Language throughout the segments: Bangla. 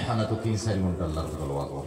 হানা তো 3-4 ঘন্টা আল্লাহর তলওয়া গো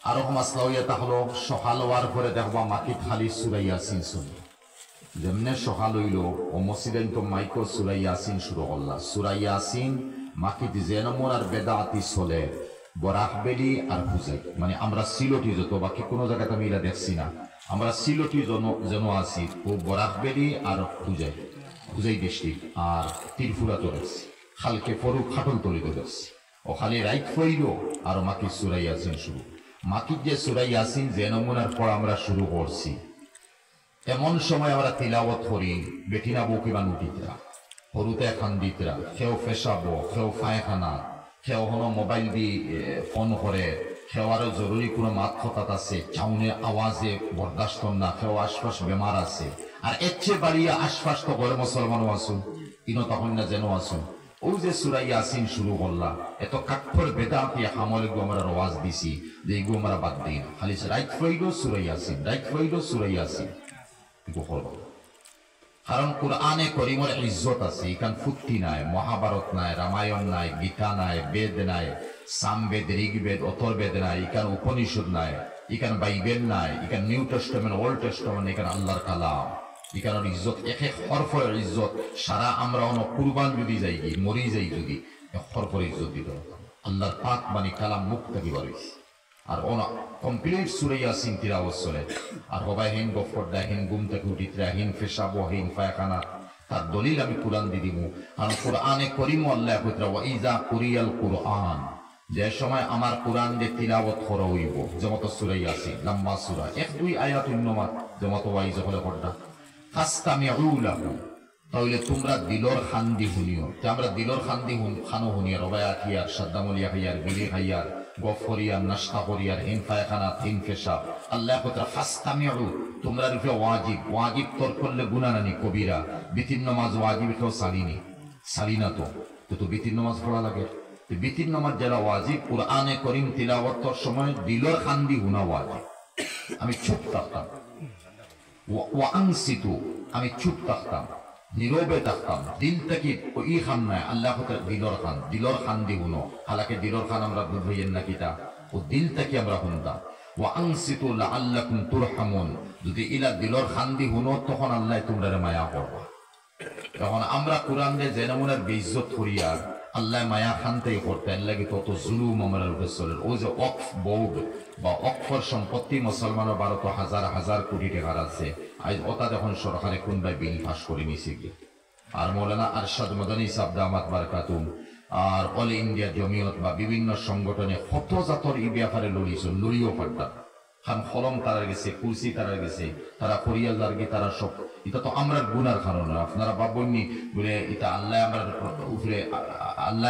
আর রকম আসলা হইয়া হলো সকাল হওয়ার পরে দেখবা মাকি খালি সূরা ইয়াসিন শুনি যেমনে সকাল হইল ও মসজিদে তো মাইকো সূরা ইয়াসিন শুরু করলা সূরা ইয়াসিন মাকি জেনমর আর বেদাতি চলে বরাকবেলি আর পূজাই মানে আমরা সিলটি যত বাকি কোনো জায়গাতে আমি এটা দেখছি না আমরা সিলটি যেন আছি ও বরাকবেলি আর পূজাই ডিস্ট্রিক্ট আর ত্রিপুরা তো দেখছি খালকে পরু খাটল তলিতে দেখছি ও খালি রাইট হইল আর মাকি সূরা ইয়াসিন শুরু মাকি যে সূরা ইয়াসিন যে নমুনার পর আমরা শুরু করছি এমন সময় আমরা তিলাওয়াত করি বেটিনা বউ কিবা নুটিতরা হরুতে খান দিতরা কেউ ফেসাবো কেউ ফায়খানা কেউ হলো মোবাইল দি ফোন করে কেউ আরো জরুরি কোনো মাত কথাত আছে চাউনে আওয়াজে বরদাস্ত না কেউ আশপাশ বেমার আছে আর এর চেয়ে বাড়িয়ে আশপাশ তো ঘরে মুসলমানও আসুন ইনো তখন না যেন আসুন ও যে সূরা ইয়াসিন শুরু করলা এত কাঠর বেদাতি আমলে গো আমরা আওয়াজ দিছি যে এগো আমরা বাদ দিই না খালি রাইট ফইলো সূরা ইয়াসিন রাইট ফইলো সূরা ইয়াসিন এগো করব কারণ কোরআনে করিমের ইজ্জত আছে এখান ফুটতি নাই মহাভারত নাই রামায়ণ নাই গীতা নাই বেদ নাই সামবেদ ঋগ্বেদ অথর্বেদ নাই এখান উপনিষদ নাই এখান বাইবেল নাই এখান নিউ টেস্টামেন্ট ওল্ড টেস্টামেন্ট এখান আল্লাহর কালাম এখানের ইজ্জত এক এক হরফের ইজ্জত সারা আমরা অন কুরবান যদি যাই মরি যাই যদি হরফের ইজ্জত দিতে আল্লাহর পাক বাণী কালাম মুখ থেকে বাড়িস আর অন কমপ্লিট সূরা ইয়াসিন তিলাওয়াত চলে আর হবাই হেন গফর দাহিন গুম থেকে উঠিতরা হিন ফেসাবো হিন ফায়খানা তার দলিল আমি কোরআন দি দিব কারণ কোরআনে করিম আল্লাহ কইতরা ওয়া ইজা কুরিয়াল কুরআন যে সময় আমার কোরআন দিয়ে তিলাওয়াত করা হইব যেমন সূরা ইয়াসিন লম্বা সূরা 1-2 আয়াত উন্নমাত যেমন ওয়াইজ হলে পড়া ফাস্তামিউ লাহু তাহলে তোমরা দিলর খান্দি শুনিও যে আমরা দিলর খান্দি খানো শুনিয়া রবাই আঠিয়ার সাদ্দামলিয়া খাইয়ার বিলি খাইয়ার গফরিয়ার নাস্তা করিয়ার হিন ফায়খানা হিন পেশাব আল্লাহ কইতরা ফাস্তামিউ তোমরা রূপে ওয়াজিব তোর করলে গুনাহ নানি কবিরা বিতিন নামাজ ওয়াজিব তো সালিনা তো বিতিন নামাজ পড়া লাগে বিতিন নামাজ যারা ওয়াজিব কোরআনে করিম তিলাওয়াতের সময় দিলর খান্দি শুনা ওয়াজিব আমি চুপ থাকতাম ওয়াংসিতু আমি চুপ থাকতাম নীরবে থাকতাম দিল থেকে ই খান নাই আল্লাহ দিলর খান দি শুনো হালাকে দিলর খান আমরা বুঝাইয়েন না কিতা ও দিল থেকে আমরা শুনতাম ওয়াংসিতু লাআল্লাকুম তুরহামুন যদি ইলা দিলর খান দি শুনো তখন আল্লাহ তোমরা মায়া করবা তখন আমরা কোরআন দিয়ে যে নমুনার বেইজ্জত করিয়া আল্লাহ মায়া খানতেই করতেন লাগে তত জুলুম আমরা উপরে চলে ও যে ওয়াকফ বোর্ড বা ওয়াকফের সম্পত্তি মুসলমানের 12,000 কোটি টাকার আছে আজ ওটা যখন সরকারে কোনবাই বিল পাস করে নিছে গিয়ে আর মৌলানা আরশাদ মাদানী সাহেব দামাত বারকাতুম আর অল ইন্ডিয়া জমিয়ত বা বিভিন্ন সংগঠনে কত জাতর এই ব্যাপারে লড়িও পারতা খান খলম তারা গেছে কুরসি তারা গেছে তারা ফরিয়ালদার গে তারা সব এটা তো আমরা গুনার কারণ আপনারা ভাববেননি বলে এটা আল্লাহ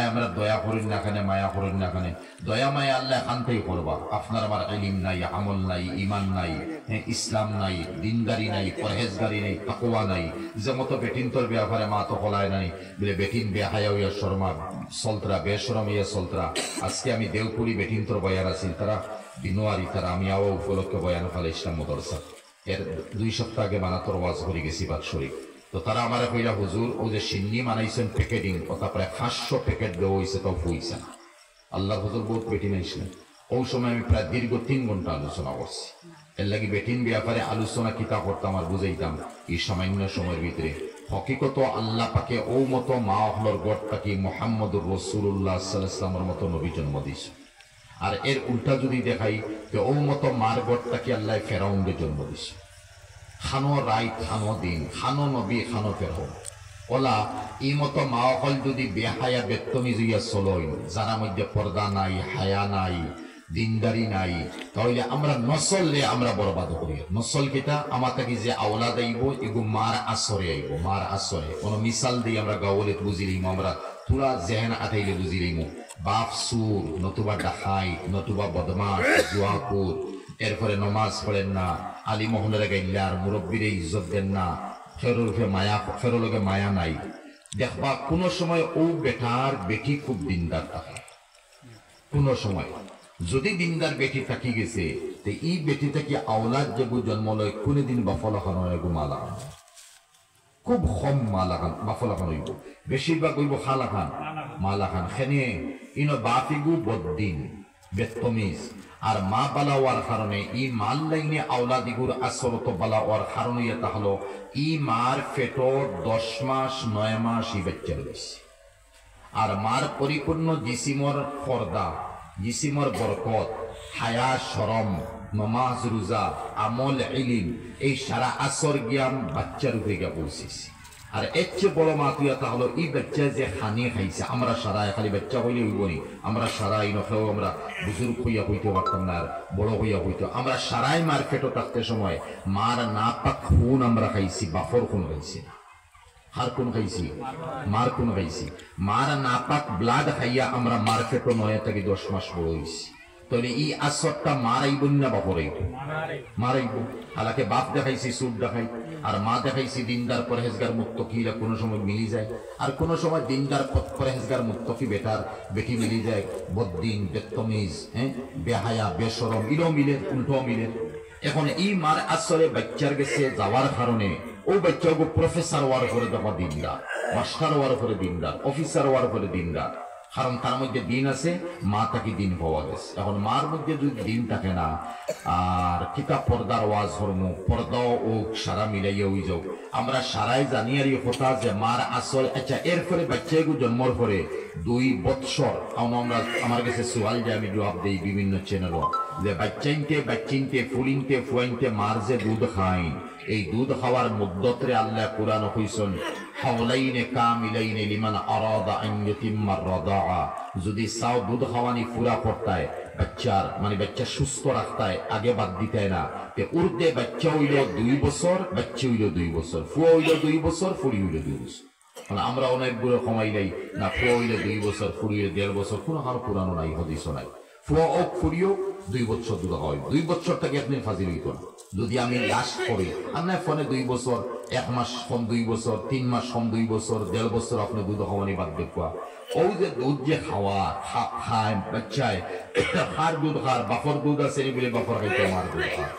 আমরা দয়া করেন না খানে মায়া করেন না খানে দয়া মায়া আল্লাহ খানতেই করবা আপনার আমার ইলম নাই আমল নাই ইমান নাই ইসলাম নাই দিনদারি নাই পরহেজগারি নাই তাকওয়া নাই যে মতো বেটিনতর ব্যাপারে মা তো হলায় নাই বলে বেটিন বেহায়া হইয়া শর্মা চলতরা বেশরম ইয়া চলতরা আজকে আমি দেওপুরি বেটিনতর বয়ার আছি তারা বিনোয়ারি তারা আমি আও উপলক্ষে বয়ান ফলে ইসলাম মদরসা এর 2 সপ্তাহ আগে বানাতর ওয়াজ করে গেছি বাদ শরীফ তো তারা আমার কইলা হুজুর ও যে সিন্নি মানাইছেন প্যাকেটিং কথা প্রায় 500 প্যাকেট দেওয়া হয়েছে তাও হইছে না আল্লাহর হুজুর বহুত বেটিন আইসলেন ওই সময় আমি প্রায় দীর্ঘ 3 ঘন্টা আলোচনা করছি এর লাগি বেটিন ব্যাপারে আলোচনা কিতা করতাম আর বুঝাইতাম এই সামান্য সময়ের ভিতরে হকিকত আল্লাহ পাকে ও মতো মা হলর গড়টাকে মুহাম্মদুর রাসূলুল্লাহ সাল্লাল্লাহু আলাইহি ওয়াসাল্লামের মতো নবী জন্ম দিয়েছে আর এর উল্টা যদি দেখাই যে ও মতো মার গড়টাকে আল্লাহ ফেরাউনকে জন্ম দিয়েছে খানো রাইত খানো দিন খানো নবী খানো ফেরাউন ওলা এই মতো মা হল যদি বেহায়া বেত্তমি জুইয়া চলই যারা মধ্যে পর্দা নাই হায়া নাই দিনদারি নাই তাহলে আমরা নসললে আমরা বরবাদ করি নসল কেটা আমার থেকে যে আওলাদ আইব এগু মার আসরে কোনো মিসাল দিয়ে আমরা গাওলে বুঝি লইম আমরা পুরা জেহেন আঠাইলে বুঝি লইম বাপ সুর নতুবা ডাকাই নতুবা বদমাস জুয়াকুর এরপরে নমাজ পড়েন না আলী মহলের গাইলার মুরব্বীরে ইজ্জত দেন না ফেরোলগে মায়া নাই দেখবা কোনো সময় ও বেটার বেটি খুব দিনদার থাকে কোনো সময় যদি দিনদার বেটি থাকি গেছে তো এই বেটি থেকে আওলাদ যেগু জন্ম লয় কোনদিন বফল হন এগু মালা খুব কম মালা খান বাফলা খান হইব, বেশিরভাগ হইব খালা খান মালা খান। খেনে ইনো বাফিগু বদ্দিন বেতমিজ আর মা বালা হওয়ার কারণে ই মাল লাইনে আওলাদিগুর আসরত বালা হওয়ার কারণে এটা হলো ই মার ফেটো 10 মাস 9 মাস ই বাচ্চা রয়েছে। আর মার পরিপূর্ণ জিসিমর পর্দা, জিসিমর বরকত, হায়া শরম, নমাজ রোজা, আমল ইলিম, এই সারা আসর জ্ঞান বাচ্চার উপরে গিয়ে পৌঁছেছে। আর এর চেয়ে বড় মাতুয়াটা হলো এই বাচ্চা যে খানি খাইছে। আমরা সারা খালি বাচ্চা হইলে হইব নি, আমরা সারাই নখেও আমরা বুজুর্গ হইয়া হইতে পারতাম না, আর বড় হইয়া হইতো। আমরা সারাই মার পেটো থাকতে সময় মার না পাক খুন আমরা খাইছি, বাফর খুন খাইছি না। হার কোন খাইছি? মার কোন খাইছি। মার না পাক ব্লাড খাইয়া আমরা মার পেটো 9 থেকে 10 মাস বড় হইছি। তাহলে এই আসরটা মারাইব না বাপরাইব? মারাইব। হালাকে বাপ দেখাইছি সুদ দেখাই, আর মা দেখাইছি দিনদার পরহেজগার মুত্তকিরা, কোনো সময় মিলি যায়। আর কোনো সময় দিনদার পরহেজগার মুত্তকি বেটি মিলি যায়, বদ্দিন বেতমিজ, বেহায়া বেশরম, ইরো মিলে, উল্টো মিলে। এখন এই মার আসরে বাচ্চার গেছে যাওয়ার কারণে ও বাচ্চাকে প্রফেসর হওয়ার পরে দেখো দিনদার, মাস্টার হওয়ার পরে দিনদার, অফিসার হওয়ার পরে দিনদার। কারণ তার মধ্যে দিন আছে, মা তাকে দিন পাওয়া গেছে। এখন মার মধ্যে যদি দিন থাকে না, আর কিতাব পর্দার ওয়াজ ধর্ম পর্দাও ও সারা মিলাইয়া হয়ে যাও। আমরা সারাই জানি আর কথা যে মার আসল। আচ্ছা, এরপরে বাচ্চাকে জন্মর পরে 2 বৎসর আমরা আমার কাছে সোয়াল যে আমি জবাব দিই বিভিন্ন চ্যানেলও, যে বাচ্চিনতে ফুলিনতে ফুয়াইনতে মার যে দুধ খাই, এই দুধ খাওয়ার মুদ্দতরে আল্লাহ কুরআন কইছেন হাওলাইনে কামিলাইনে লিমান আরাদা আন ইউতিম্মার রাদাআ। যদি চাও দুধ খাওয়ানি পুরা করতায় বাচ্চার, মানে বাচ্চা সুস্থ রাখতায়, আগে বাদ দিতায় না, তে উর্দে বাচ্চা হইল 2 বছর, বাচ্চা হইল 2 বছর, ফুয়া হইল 2 বছর, ফুড়ি হইল 2 বছর। মানে আমরা অনেকগুলো কমাইলাই না, ফুয়া হইলে 2 বছর, ফুড়ি হইলে 1.5 বছর, কোনো হার পুরানো নাই, হদিসও নাই। ফুয়া ও ফুড়িও 2 বছর দুধ হয়, 2 বছর থেকে আপনি ফাজিল হইত না। যদি আমি লাস্ট করি আপনার ফোনে 2 বছর, 1 মাস কম 2 বছর, 3 মাস কম 2 বছর, 1.5 বছর আপনি দুধ খাওয়ানি বাদ দেখুয়া। ওই যে দুধ যে খাওয়া খায় বাচ্চায়, খার দুধ খার, বাফর দুধ আছে বলে বাফর খাইতে মার দুধ খায়।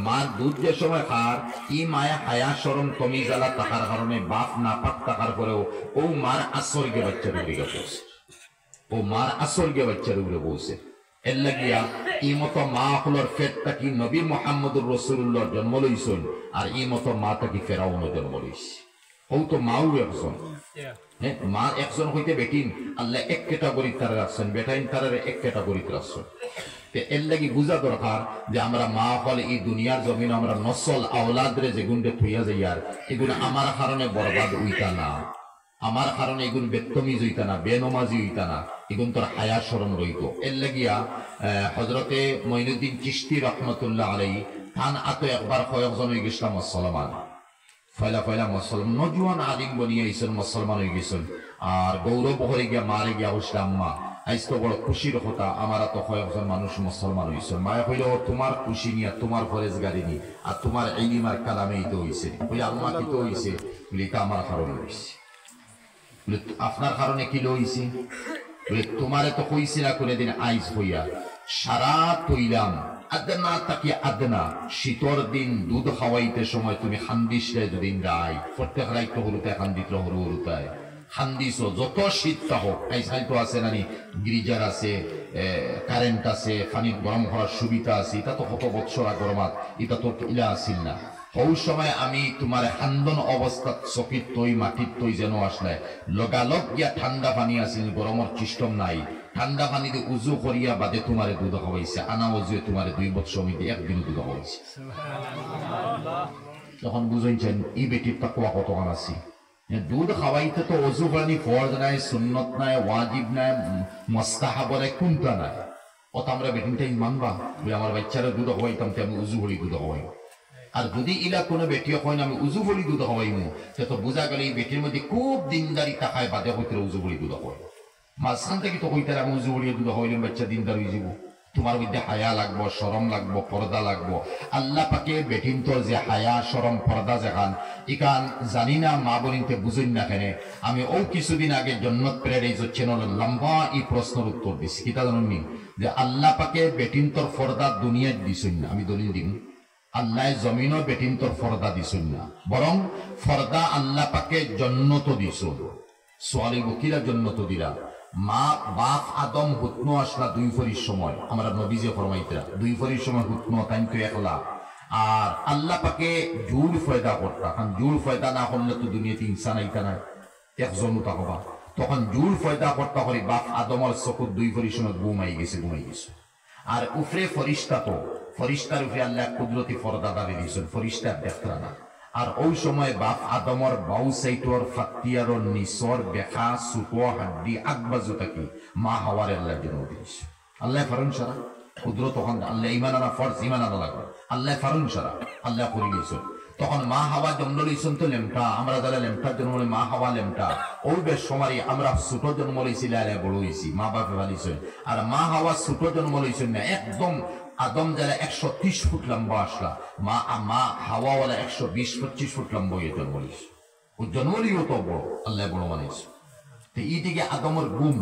মার দুধ যে সময় খার, ই মায়া হায়া সরম কমি জ্বালা থাকার কারণে বাপ না পাক থাকার পরেও ও মার আসর গিয়ে বাচ্চার উপরে পৌঁছে, ও মার আসর গিয়ে বাচ্চার উপরে পৌঁছে। এর লাগিয়া ই মতো মা হলোর ফেরটা কি নবী মুহাম্মদুর রাসূলুল্লাহর জন্ম লইছেন, আর ই মতো মাটা কি ফেরাউনের জন্ম লইছে। ও তো মাও একজন, মা একজন হইতে বেটিন আল্লাহ এক ক্যাটাগরি তারা রাখছেন, বেটাইন তারা এক ক্যাটাগরিতে রাখছেন। এর লাগি বুঝা দরকার যে আমরা মা হলে এই দুনিয়ার জমিন আমরা নসল আওলাদরে যে গুণে থইয়া যাই, আর এগুলো আমার কারণে বরবাদ হইতা না, আমার কারণে এগুলো বেতমিজ হইতা না, বেনমাজি হইতা না, এগুলো তোর হায়া শরম রইত। এর লাগিয়া হজরতে মঈনুদ্দিন চিশতি রহমতুল্লাহ আলাইহি তান আতো একবার কয়েকজন হয়ে গেছিলাম মুসলমান, ফয়লা মুসলমান নজওয়ান আলিম বনিয়ে আইসেন, মুসলমান হয়ে গেছেন। আর গৌরব হয়ে গিয়া মারে গিয়া হইসলাম আম্মা, আজ তো বড় খুশির কথা, আমার তো কয়েকজন মানুষ মুসলমান হয়েছে। মায়া হইল তোমার খুশি নিয়ে, তোমার ফরেজ গাড়ি নি, আর তোমার ইলম আর কালামেই তো হয়েছে। বলে আল্লাহ কি তো হয়েছে? বলে এটা আমার কারণে হয়েছে। বলে আপনার কারণে কি লইছে? বলে তোমারে তো কইছি না কোনদিন আইস হইয়া সারা তৈলাম আদনা তাকি আদনা, শীতর দিন দুধ খাওয়াইতে সময় তুমি খান্দিসলে যদি রাই প্রত্যেক রাইত হরুতে খান্দিত হরুতায় খান্দিস, যত শীতটা হোক, আইসাই তো আছে নানি গিরিজার আছে, কারেন্ট আছে, পানি গরম করার সুবিধা আছে, এটা তো কত বৎসর গরমাত এটা তো ইলা আসিল না। ওই সময় আমি তোমার হান্দন অবস্থা চকিত তৈ মাটিত তৈ যেন আসলে লগালগ গিয়া ঠান্ডা পানি আসিল, গরমের সিস্টেম নাই, ঠান্ডা পানি দিয়ে উজু করিয়া বাদে তোমারে দুধ খাওয়াইছে, আনা উজুয়ে তোমারে 2 বছর মিলে একদিন দুধ খাওয়াইছে। তখন বুঝাইছেন এই বেটির তাকওয়া কতখান আছে। দুধ খাওয়াইতে তো অজু করানি ফরজ নাই, সুন্নত নাই, ওয়াজিব নাই, মুস্তাহাব নাই, কোনটা নাই। অত আমরা বেটিনটাই মানবা বলে আমার বাচ্চারা দুধ খাওয়াইতাম, আমি উজু করি দুধ খাওয়াই। আর যদি ইলা কোনো বেটিও হয় না আমি উজু বলি দুধ খাওয়াইমু, সে তো বোঝা গেল এই বেটির মধ্যে খুব দিনদারি তাকায় বাদে হইতে উজু বলি দুধ খাওয়াই। মাঝখান থেকে তো হইতে আমি উজু বলিয়ে দুধ খাওয়াইলাম, বাচ্চা দিনদার হয়ে যাব। তোমার মধ্যে হায়া লাগবো, শরম লাগবো, পর্দা লাগবো। আল্লাহ পাকে বেটিন তো যে হায়া শরম পর্দা যেখান ইকান জানি না, মা বলিনতে বুঝুন না কেন। আমি ও কিছুদিন আগে জন্নত প্রের এই চ্যানেল লম্বা এই প্রশ্নের উত্তর দিছি, কিতা জানুন নি যে আল্লাহ পাকে বেটিন তোর পর্দা দুনিয়ায় দিছুন না। আমি দলিল দিন আল্লাহ জমিনও বেটিন তোর ফর্দা দিছুন না, বরং ফর্দা আল্লাহ পাকে জন্নত দিছুন। সোয়ালি বকিরা জন্নত দিলা। মা বাপ আদম হুতনো আসলা 2 ফরির সময়, আমরা নবীজে ফরমাইতরা 2 ফরির সময় হুতনো তাই তো একলা। আর আল্লাহ পাকে জুল ফয়দা করতা, কারণ জুল ফয়দা না করলে তো দুনিয়াতে ইনসান আইতা না, একজনও থাকবা। তখন জুল ফয়দা করতা করে বাপ আদমর চকুর 2 ফরির সময় ঘুমাই গেছে। আর উফরে ফরিস্তা, তো ফরিস্তার উপরে আল্লাহ কুদরতি ফরদা দাবি দিয়েছেন, ফরিস্তার দেখতরা না। আর ওই সময় বাপ আদমর বাউ সাইটর ফাতিয়ার নিসর বেখা সুতো হাড্ডি আগবাজু থাকি মা হাওয়ার আল্লাহ জন্ম দিয়েছে। আল্লাহ ফারুন সারা কুদরত, তখন আল্লাহ ইমান আনা ফরজ, ইমান আনা লাগবে। আল্লাহ ফারুন সারা আল্লাহ করে দিয়েছেন। তখন মা হাওয়া জন্ম লইছেন তো লেমটা, আমরা যারা লেমটার জন্ম মা হাওয়া লেমটা, ওই বেশ সময় আমরা ছোট জন্ম লইছি, বড় হয়েছি, মা বাপে ভালিছেন। আর মা হাওয়া ছোট জন্ম লইছেন না, একদম আদম যারা 130 ফুট লম্বা আসলা, মা হাওয়াওয়ালা 120-25 ফুট লম্বা হয়ে জন্ম লইছে। ও জন্ম লিও তো বড়, আল্লাহ বড় মানিয়েছে। তো এইদিকে আদমের গুম,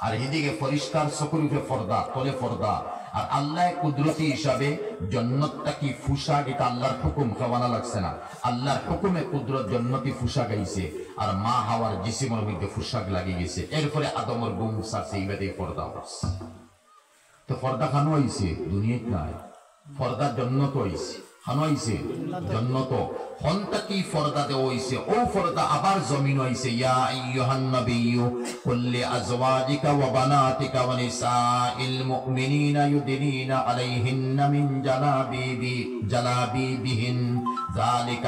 আর এদিকে ফরিস্তার চকুরুফে ফর্দা, তলে ফর্দা। আর আল্লাহ কুদরতি হিসাবে জন্নতটা কি ফুসা, এটা আল্লাহর হুকুম, খাওয়ানা লাগছে না, আল্লাহর হুকুমে কুদরত জন্নতি ফুসা গাইছে। আর মা হাওয়ার জিসিমের মধ্যে ফুসাক লাগিয়ে গেছে। এরপরে আদমের গুম সারছে, এইভাবে ফর্দা হচ্ছে। তো ফর্দা খানো হয়েছে দুনিয়াত নাই, ফর্দার জন্নত হয়েছে, খানো হয়েছে জন্নত। হন্তা কি ফর্দা দেওয়া হয়েছে, ও ফর্দা আবার জমিন হয়েছে। ইয়া আইয়ুহান নাবিয়্যু কুল লিআজওয়াজিকা ওয়া বানাতিকা ওয়া নিসাইল মুমিনিনা ইউদিনিনা আলাইহিন্না মিন জালাবিবিহিন যালিকা